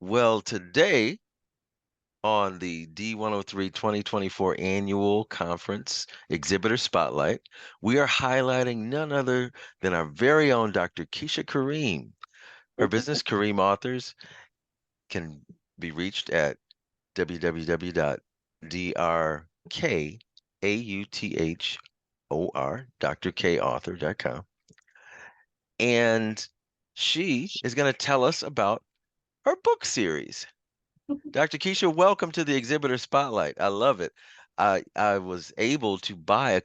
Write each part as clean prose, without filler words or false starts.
Well, today on the D103 2024 Annual Conference Exhibitor Spotlight, we are highlighting none other than our very own Dr. Keesha Karriem. Her business, KarriemAuthors, can be reached at www.DrKeeshaKarriem.com. And she is going to tell us about her book series. Dr. Keesha, welcome to the Exhibitor Spotlight. I love it. I was able to buy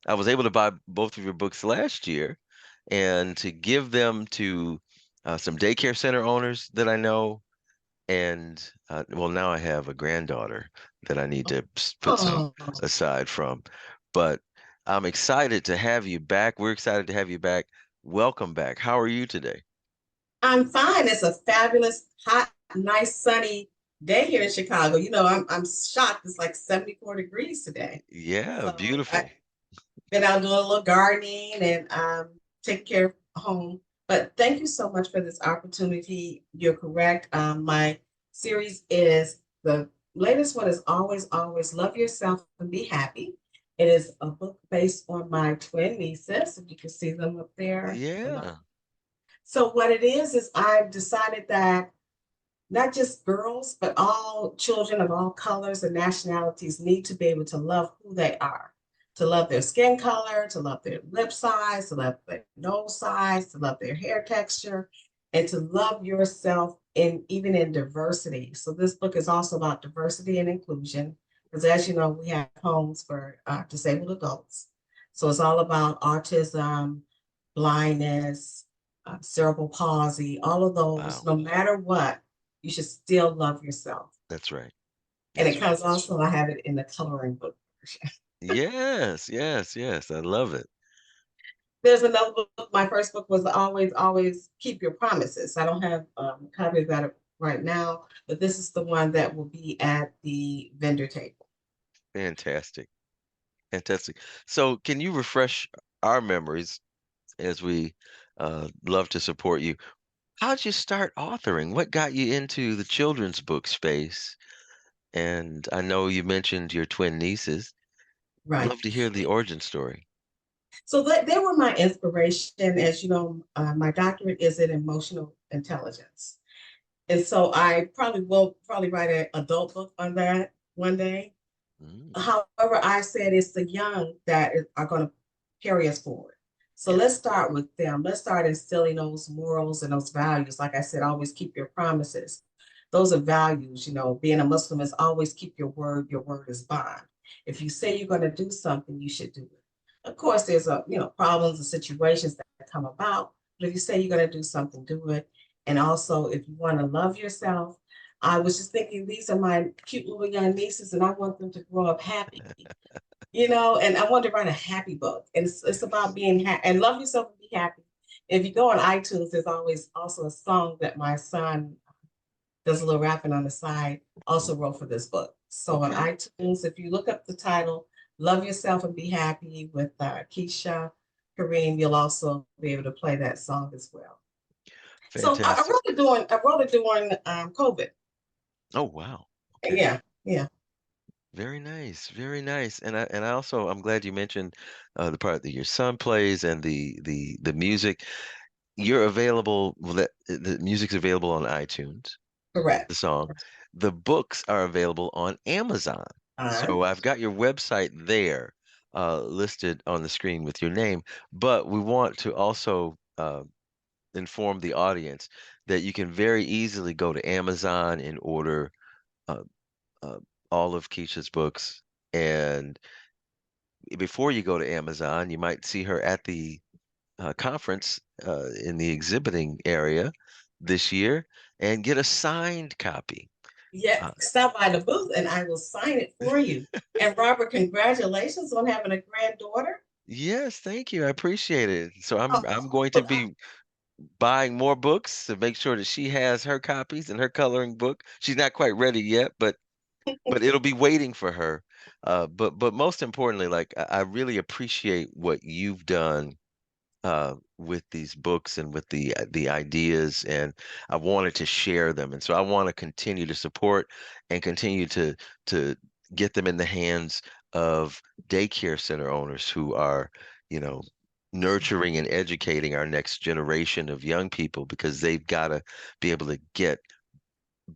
I was able to buy both of your books last year and to give them to some daycare center owners that I know. And well, now I have a granddaughter that I need to put some Oh, aside from. But I'm excited to have you back. We're excited to have you back. Welcome back. How are you today? I'm fine. It's a fabulous, hot, nice, sunny day here in Chicago. I'm shocked. It's like 74 degrees today. Yeah, So I've beautiful. been out doing a little gardening and taking care of home. But thank you so much for this opportunity. You're correct. My series is the latest one is always love yourself and be happy. It is a book based on my twin nieces. If you can see them up there. Yeah. So what it is I've decided that not just girls, but all children of all colors and nationalities need to be able to love who they are, to love their skin color, to love their lip size, to love their nose size, to love their hair texture, and to love yourself in even in diversity. So this book is also about diversity and inclusion, because as you know, we have homes for disabled adults. So it's all about autism, blindness, cerebral palsy, all of those, Wow. no matter what, you should still love yourself. That's right. And That's it right. comes also, I have it in the coloring book version. Yes, yes, yes. I love it. There's another book. My first book was always keep your promises. I don't have a copy of that right now, but this is the one that will be at the vendor table. Fantastic. Fantastic. So, can you refresh our memories as we love to support you? How'd you start authoring? What got you into the children's book space? And I know you mentioned your twin nieces. Right. Love to hear the origin story. So they were my inspiration. As you know, my doctorate is in emotional intelligence. And so I probably will probably write an adult book on that one day. Mm, However, I said it's the young that are going to carry us forward. So let's yes, start with them. Let's start instilling those morals and those values. Like I said, always keep your promises. Those are values. Being a Muslim is always keep your word. Your word is bond. If you say you're going to do something, you should do it. Of course, there's problems and situations that come about. But if you say you're going to do something, do it. And also, if you want to love yourself, I was just thinking these are my cute little young nieces, and I want them to grow up happy, and I want to write a happy book. And it's about being happy and love yourself and be happy. If you go on iTunes, there's always also a song that my son does a little rapping on the side, also wrote for this book. So on okay. iTunes, if you look up the title, Love Yourself and Be Happy with Keisha Karriem, you'll also be able to play that song as well. So I Fantastic. wrote it during COVID. Oh, wow. Okay. Yeah, yeah. Very nice, very nice. And I also I'm glad you mentioned the part that your son plays and the music. You're available, well, the music's available on iTunes, the Correct. song. The books are available on Amazon. Uh, So I've got your website there listed on the screen with your name, but we want to also inform the audience that you can very easily go to Amazon and order uh, uh, all of Keisha's books. And before you go to Amazon, you might see her at the conference in the exhibiting area this year and get a signed copy. yeah, Uh, stop by the booth and I will sign it for you. And Robert, congratulations on having a granddaughter. yes, thank you. I appreciate it. So I'm Oh, going to be buying more books to make sure that she has her copies and her coloring book. She's not quite ready yet, but it'll be waiting for her. But most importantly, like I really appreciate what you've done with these books and with the ideas, and I wanted to share them, and so I want to continue to support and continue to get them in the hands of daycare center owners who are, you know, nurturing and educating our next generation of young people, because they've got to be able to get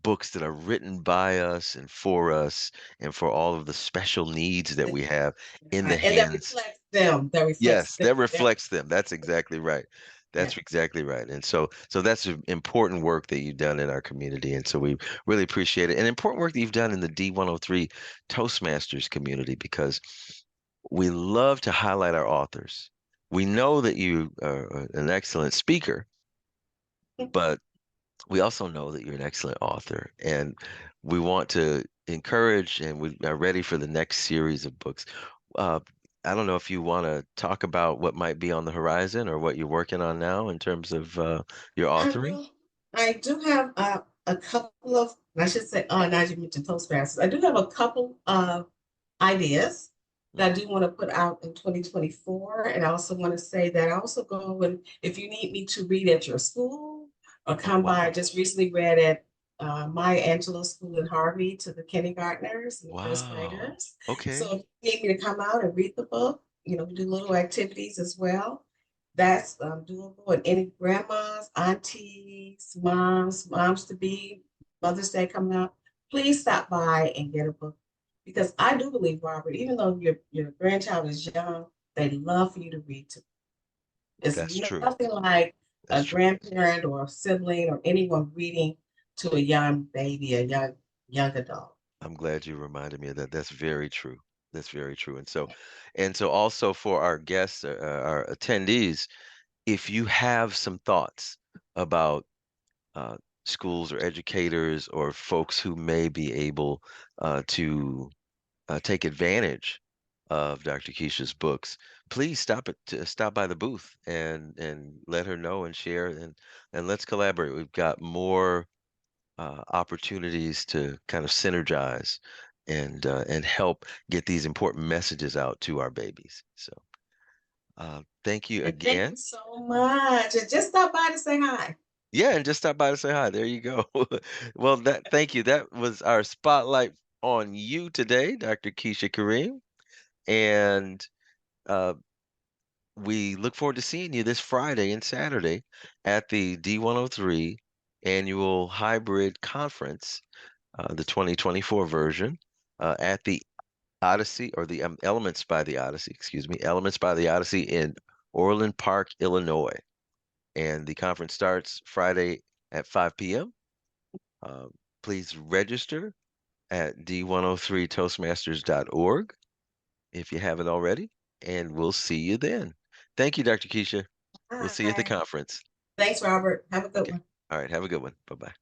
books that are written by us and for us and for all of the special needs that we have in the Right. And that hands. reflects them. That reflects Yes, them. that That, reflects them. That's exactly right. yeah. That's exactly right. And so that's important work that you've done in our community. And so we really appreciate it. And important work that you've done in the D103 Toastmasters community, because we love to highlight our authors. We know that you are an excellent speaker, but we also know that you're an excellent author, and we want to encourage, and we are ready for the next series of books. Uh, I don't know if you want to talk about what might be on the horizon or what you're working on now in terms of your I authoring. will. I do have a couple of, I should say, now you mentioned Toastmasters. I do have a couple of ideas that I Hmm. do want to put out in 2024. And I also want to say that I also go when, if you need me to read at your school or Oh, come by, I wow. just recently read at my Angelou School in Harvey to the kindergartners and the first Wow. graders. Okay. So if you need me to come out and read the book, we do little activities as well. That's doable. And any grandmas, aunties, moms to be, Mother's Day coming up, please stop by and get a book, because I do believe, Robert, even though your grandchild is young, they love for you to read to them. It's That's true. nothing like That's a true. grandparent or a sibling or anyone reading to a young baby, a young adult. I'm glad you reminded me of that. That's very true. That's very true. And so also for our guests, our attendees, if you have some thoughts about uh, schools or educators or folks who may be able to take advantage of Dr. Keisha's books, please stop by the booth and let her know and share, and let's collaborate. We've got more opportunities to kind of synergize and help get these important messages out to our babies. So thank you And thank you again. so much. And just stop by to say hi. Yeah, and just stop by to say hi. There you go. Well, thank you. That was our spotlight on you today, Dr. Keesha Karriem. And uh, we look forward to seeing you this Friday and Saturday at the D103 Annual Hybrid Conference, the 2024 version, at the Odyssey, or the Elements by the Odyssey, excuse me, Elements by the Odyssey in Orland Park, Illinois. And the conference starts Friday at 5 p.m. Um, please register at d103toastmasters.org if you haven't already, and we'll see you then. Thank you, Dr. Keisha. We'll see you at the Hi. conference. Thanks, Robert. Have a good Okay. one. All right. Have a good one. Bye bye.